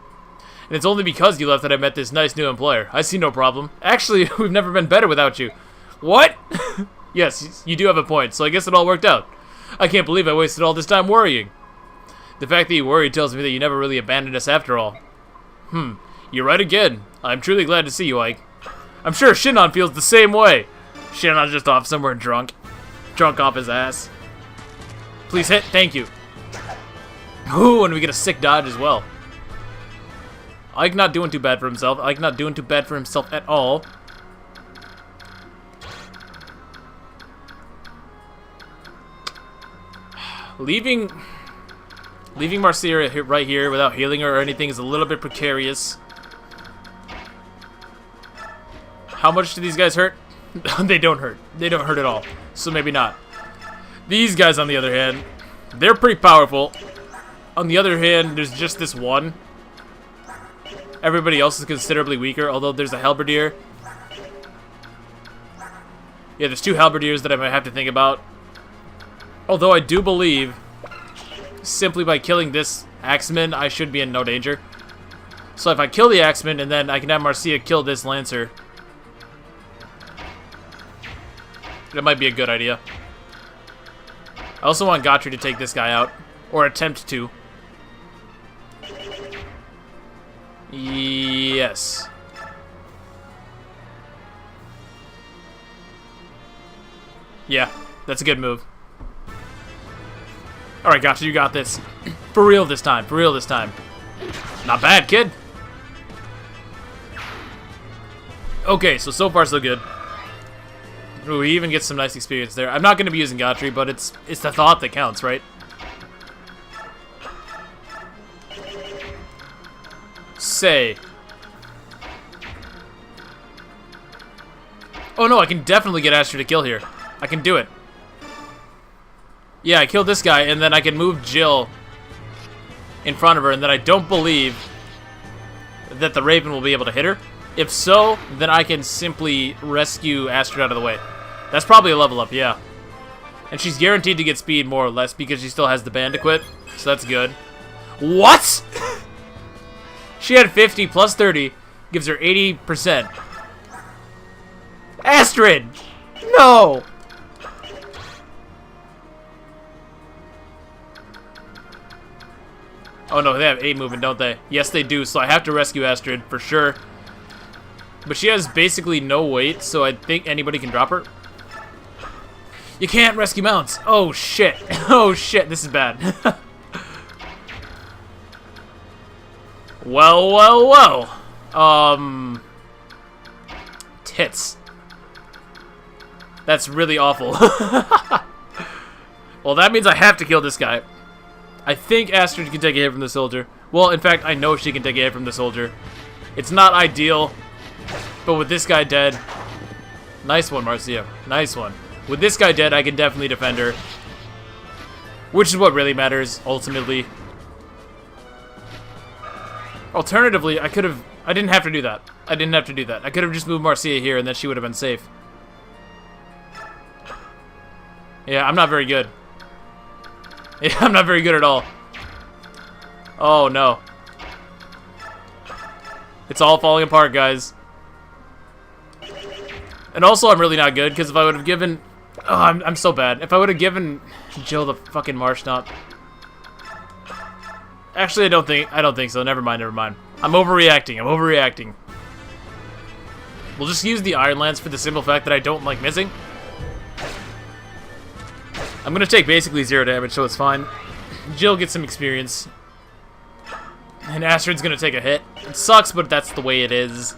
And it's only because you left that I met this nice new employer. I see no problem. Actually, we've never been better without you. What? Yes, you do have a point, so I guess it all worked out. I can't believe I wasted all this time worrying. The fact that you worried tells me that you never really abandoned us after all. You You're right again. I'm truly glad to see you, Ike. I'm sure Shinon feels the same way. Shinon's just off somewhere drunk. Drunk off his ass. Please hit. Thank you. Ooh, and we get a sick dodge as well. Ike not doing too bad for himself. Ike not doing too bad for himself at all. Leaving Marcia right here without healing her or anything is a little bit precarious. How much do these guys hurt? They don't hurt. They don't hurt at all. So maybe not. These guys, on the other hand, they're pretty powerful. On the other hand, there's just this one. Everybody else is considerably weaker, although there's a halberdier. Yeah, there's 2 halberdiers that I might have to think about. Although I do believe, simply by killing this axeman, I should be in no danger. So if I kill the axeman, and then I can have Marcia kill this lancer, that might be a good idea. I also want Gotri to take this guy out, or attempt to. Yes. Yeah, that's a good move. Alright, Gotcha, you got this. For real this time, for real this time. Not bad, kid. Okay, so far so good. Ooh, he even gets some nice experience there. I'm not going to be using Gotri, but it's the thought that counts, right? Say. Oh no, I can definitely get Astrid to kill here. I can do it. Yeah, I killed this guy, and then I can move Jill in front of her, and then I don't believe that the Raven will be able to hit her. If so, then I can simply rescue Astrid out of the way. That's probably a level up, yeah. And she's guaranteed to get speed, more or less, because she still has the band equipped, so that's good. What?! She had 50 plus 30, gives her 80%. Astrid! No! Oh no, they have 8 movement, don't they? Yes, they do, so I have to rescue Astrid, for sure. But she has basically no weight, so I think anybody can drop her. You can't rescue mounts! Oh shit. Oh shit, this is bad. Well, well, well. Tits. That's really awful. Well, that means I have to kill this guy. I think Astrid can take a hit from the soldier. Well, in fact, I know she can take a hit from the soldier. It's not ideal, but with this guy dead... Nice one, Marcia. Nice one. With this guy dead, I can definitely defend her. Which is what really matters, ultimately. Alternatively, I didn't have to do that. I didn't have to do that. I could have just moved Marcia here, and then she would have been safe. Yeah, I'm not very good. Yeah, I'm not very good at all. Oh, no. It's all falling apart, guys. And also, I'm really not good, because if I would have given... Oh, I'm so bad. If I would have given Jill the fucking Marsh Knot... Actually, I don't think so. Never mind, never mind. I'm overreacting. We'll just use the Iron Lance for the simple fact that I don't like missing. I'm gonna take basically 0 damage, so it's fine. Jill gets some experience. And Astrid's gonna take a hit. It sucks, but that's the way it is.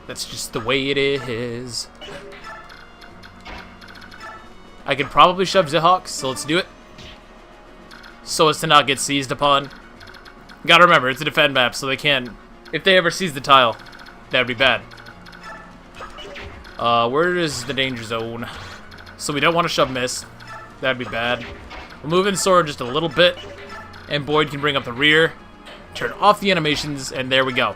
That's just the way it is. I could probably shove Zihawk, so let's do it. So as to not get seized upon. Gotta remember, it's a defend map, so they can't... If they ever seize the tile, that'd be bad. Where is the danger zone? So we don't want to shove miss. That'd be bad. We'll move in Sword just a little bit, and Boyd can bring up the rear, turn off the animations, and there we go.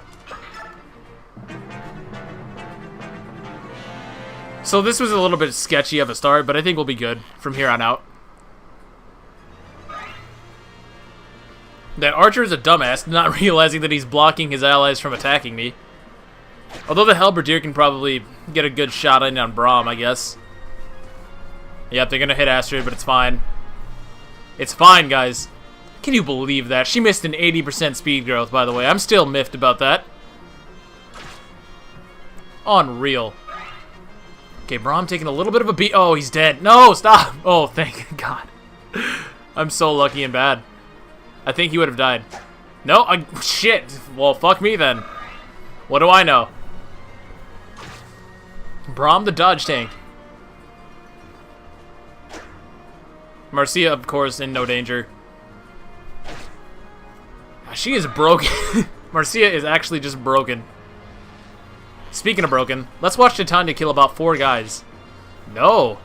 So this was a little bit sketchy of a start, but I think we'll be good from here on out. That Archer is a dumbass, not realizing that he's blocking his allies from attacking me. Although the Halberdier can probably get a good shot in on Braum, I guess. Yep, they're gonna hit Astrid, but it's fine. It's fine, guys. Can you believe that? She missed an 80% speed growth, by the way. I'm still miffed about that. Unreal. Okay, Braum taking a little bit of a beat. Oh, he's dead. No, stop. Oh, thank God. I'm so lucky and bad. I think he would have died. No, shit. Well, fuck me then. What do I know? Braum the dodge tank. Marcia, of course, in no danger. She is broken. Marcia is actually just broken. Speaking of broken, let's watch Titania kill about 4 guys. No.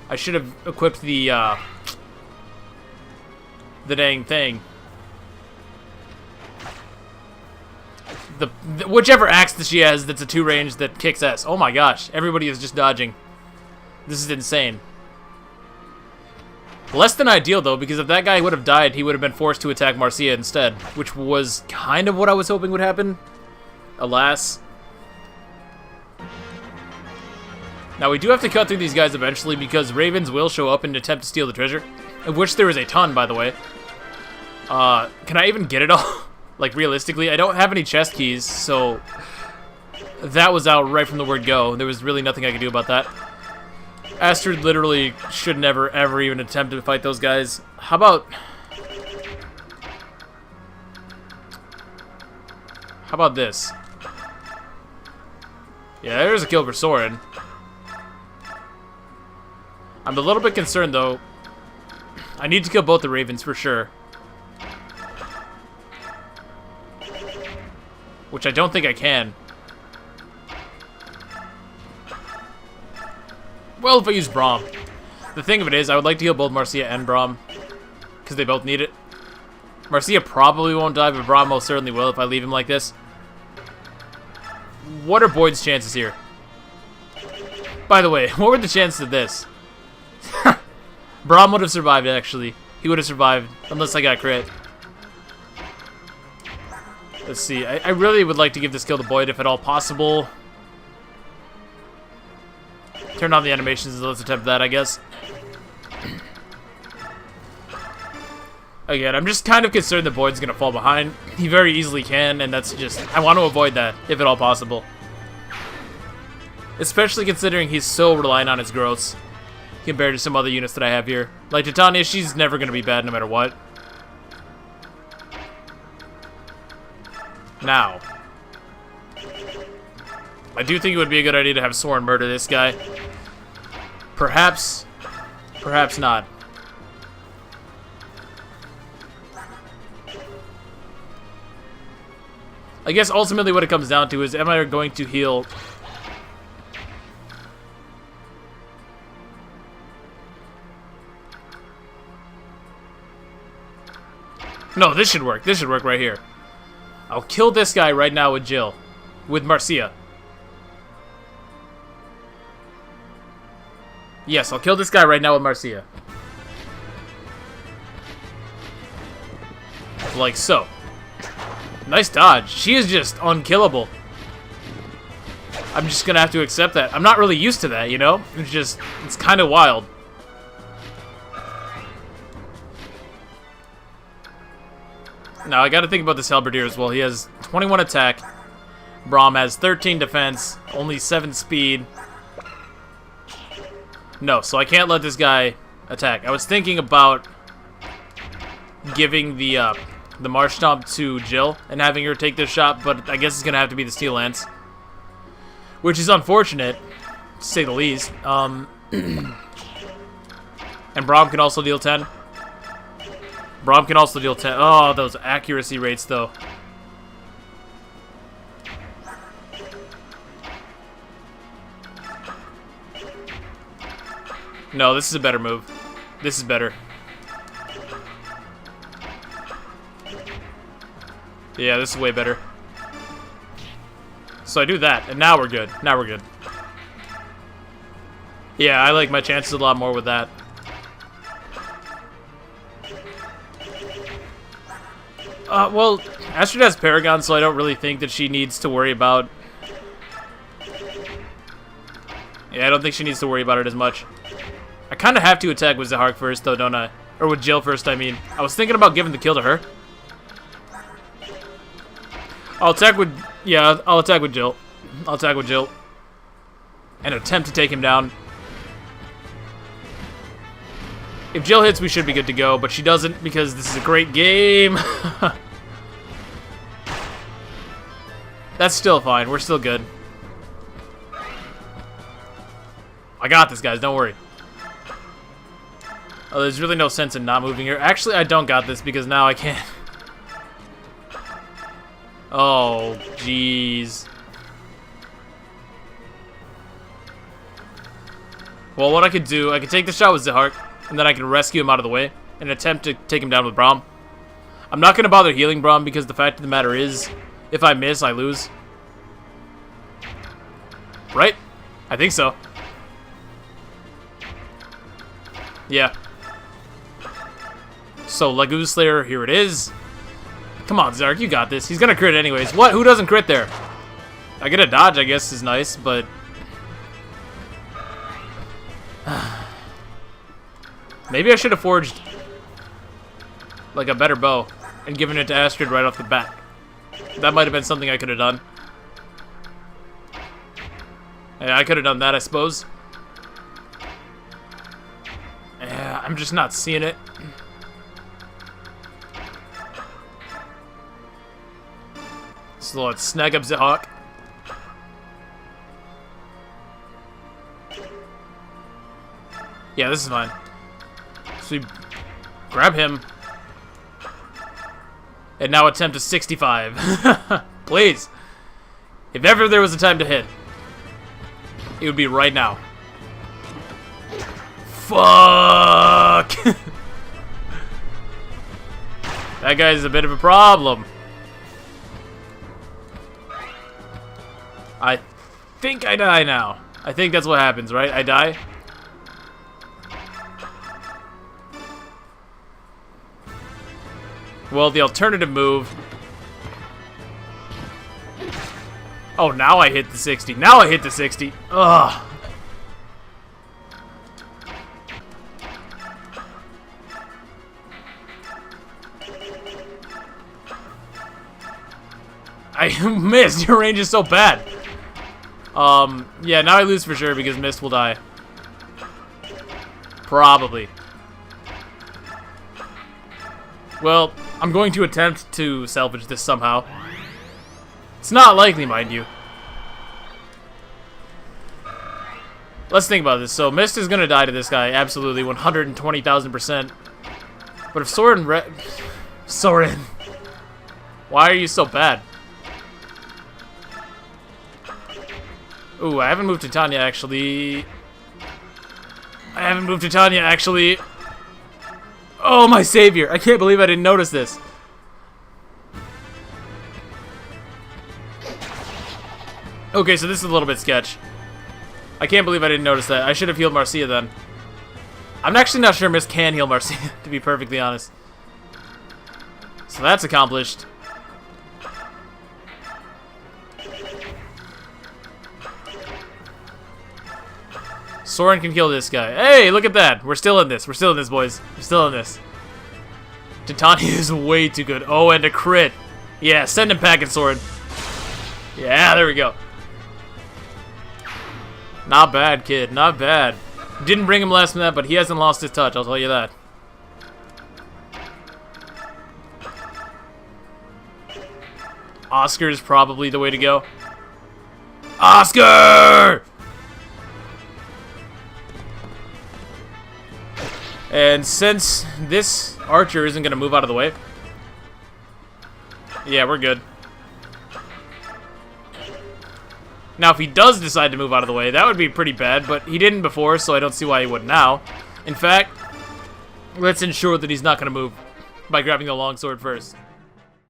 I should have equipped the dang thing. Whichever axe that she has that's a 2 range that kicks ass. Oh my gosh, everybody is just dodging. This is insane. Less than ideal though, because if that guy would have died, he would have been forced to attack Marcia instead, which was kind of what I was hoping would happen. Alas. Now we do have to cut through these guys eventually because ravens will show up and attempt to steal the treasure, of which there is a ton, by the way. Can I even get it all? Like, realistically, I don't have any chest keys, so that was out right from the word go. There was really nothing I could do about that. Astrid literally should never, ever even attempt to fight those guys. How about this? Yeah, there's a kill for Soren. I'm a little bit concerned, though. I need to kill both the ravens for sure. Which I don't think I can. Well, if I use Braum. The thing of it is, I would like to heal both Marcia and Braum. Because they both need it. Marcia probably won't die, but Braum most certainly will if I leave him like this. What are Boyd's chances here? By the way, what were the chances of this? Braum would have survived, actually. He would have survived, unless I got crit. Let's see. I really would like to give this kill to Boyd if at all possible. Turn on the animations and let's attempt that, I guess. Again, I'm just kind of concerned that Boyd's going to fall behind. He very easily can, and that's just... I want to avoid that, if at all possible. Especially considering he's so reliant on his growths compared to some other units that I have here. Like Titania, she's never going to be bad no matter what. Now, I do think it would be a good idea to have Soren murder this guy. Perhaps not. I guess ultimately what it comes down to is, am I going to heal... No, this should work. This should work right here. I'll kill this guy right now with Jill. With Marcia. Yes, I'll kill this guy right now with Marcia. Like so. Nice dodge. She is just unkillable. I'm just gonna have to accept that. I'm not really used to that, you know? It's kind of wild. Now, I gotta think about this Halberdier as well. He has 21 attack. Braum has 13 defense, only 7 speed. No, so I can't let this guy attack. I was thinking about giving the Marsh Stomp to Jill and having her take this shot, but I guess it's gonna have to be the Steel Lance. Which is unfortunate, to say the least. And Braum can also deal 10. Braum can also deal 10. Oh, those accuracy rates, though. No, this is a better move. This is better. Yeah, this is way better. So I do that, and now we're good. Now we're good. Yeah, I like my chances a lot more with that. Well, Astrid has Paragon, so I don't really think that she needs to worry about... Yeah, I don't think she needs to worry about it as much. I kind of have to attack with Zahark first, though, don't I? Or with Jill first, I mean. I was thinking about giving the kill to her. I'll attack with... Yeah, I'll attack with Jill. I'll attack with Jill. And attempt to take him down. If Jill hits, we should be good to go, but she doesn't because this is a great game. That's still fine. We're still good. I got this, guys. Don't worry. Oh, there's really no sense in not moving here. Actually, I don't got this because now I can't. Oh, jeez. Well, what I could do, I could take the shot with Zihart, and then I can rescue him out of the way and attempt to take him down with Braum. I'm not going to bother healing Braum because the fact of the matter is, if I miss, I lose. Right? I think so. Yeah. So, Lagoon Slayer, here it is. Come on, Zark, you got this. He's gonna crit anyways. What? Who doesn't crit there? I get a dodge, I guess, is nice, but... Maybe I should have forged, like, a better bow and given it to Astrid right off the bat. That might have been something I could have done. Yeah, I could have done that, I suppose. Yeah, I'm just not seeing it. So let's snag up the Hawk. Yeah, this is fine. So we grab him. And now attempt a 65. Please. If ever there was a time to hit, it would be right now. Fuck! That guy's a bit of a problem. I think I die now. I think that's what happens, right? I die? Well, the alternative move... Oh, now I hit the 60. Now I hit the 60. Ugh. I missed. Your range is so bad. Yeah, now I lose for sure because Mist will die. Probably. Well, I'm going to attempt to salvage this somehow. It's not likely, mind you. Let's think about this. So, Mist is going to die to this guy, absolutely, 120,000%. But if Soren... Soren. Why are you so bad? Ooh, I haven't moved to Tanya, actually. Oh, my savior. I can't believe I didn't notice this. Okay, so this is a little bit sketch. I can't believe I didn't notice that. I should have healed Marcia then. I'm actually not sure Mist can heal Marcia, to be perfectly honest. So that's accomplished. Soren can kill this guy. Hey, look at that. We're still in this. We're still in this, boys. We're still in this. Titania is way too good. Oh, and a crit. Yeah, send him packing, Soren. Yeah, there we go. Not bad, kid. Not bad. Didn't bring him last minute, but he hasn't lost his touch. I'll tell you that. Oscar is probably the way to go. Oscar! And since this archer isn't going to move out of the way... Yeah, we're good. Now, if he does decide to move out of the way, that would be pretty bad, but he didn't before, so I don't see why he would now. In fact, let's ensure that he's not going to move by grabbing the longsword first.